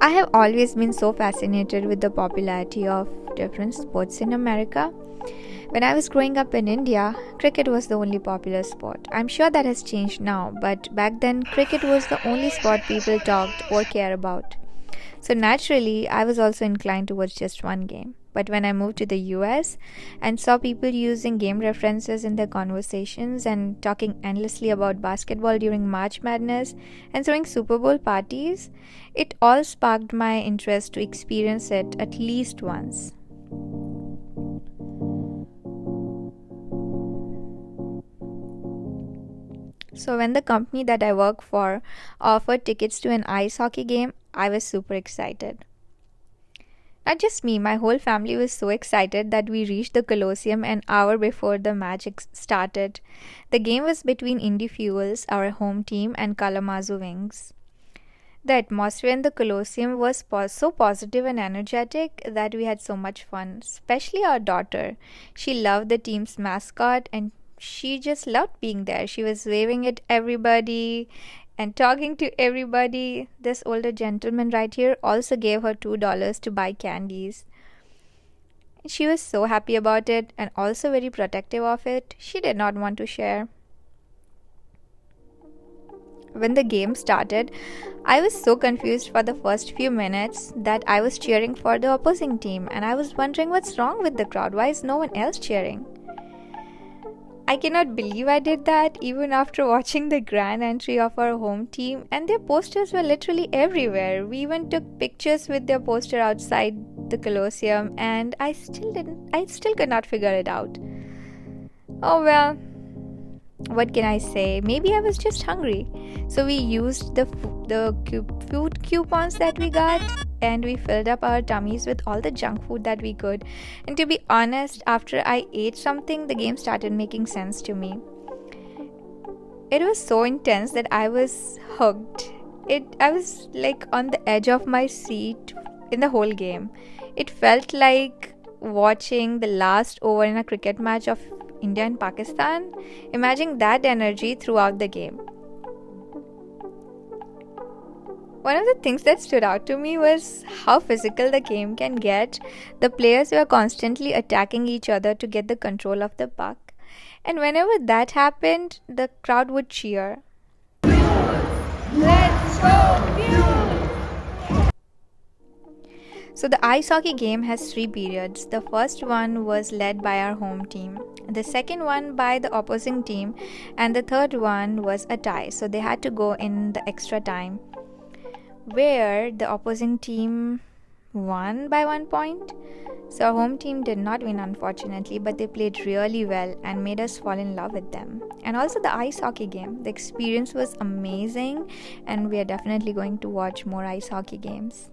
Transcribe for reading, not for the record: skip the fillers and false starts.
I have always been so fascinated with the popularity of different sports in America. When I was growing up in India, cricket was the only popular sport. I'm sure that has changed now, but back then, cricket was the only sport people talked or cared about. So naturally, I was also inclined towards just one game. But when I moved to the US and saw people using game references in their conversations and talking endlessly about basketball during March Madness and throwing Super Bowl parties, it all sparked my interest to experience it at least once. So, when the company that I work for offered tickets to an ice hockey game, I was super excited. Not just me, my whole family was so excited that we reached the Colosseum an hour before the match started. The game was between Indy Fuels, our home team, and Kalamazoo Wings. The atmosphere in the Colosseum was so positive and energetic that we had so much fun, especially our daughter. She loved the team's mascot and she just loved being there. She was waving at everybody and talking to everybody. This older gentleman right here also gave her $2 to buy candies. She was so happy about it and also very protective of it. She did not want to share. When the game started, I was so confused for the first few minutes that I was cheering for the opposing team and I was wondering what's wrong with the crowd. Why is no one else cheering? I cannot believe I did that even after watching the grand entry of our home team, and their posters were literally everywhere. We even took pictures with their poster outside the Colosseum and I still could not figure it out. Oh well, what can I say? Maybe I was just hungry. So we used the food coupons that we got and we filled up our tummies with all the junk food that we could. And to be honest, after I ate something, the game started making sense to me. It was so intense that I was hooked. I was like on the edge of my seat in the whole game. It felt like watching the last over in a cricket match of India and Pakistan. Imagine that energy throughout the game. One of the things that stood out to me was how physical the game can get. The players were constantly attacking each other to get the control of the puck. And whenever that happened, the crowd would cheer. Let's go, So the ice hockey game has three periods. The first one was led by our home team, the second one by the opposing team, and the third one was a tie. So they had to go in the extra time, where the opposing team won by 1 point. So our home team did not win, unfortunately, but they played really well and made us fall in love with them. And also the ice hockey game. The experience was amazing and we are definitely going to watch more ice hockey games.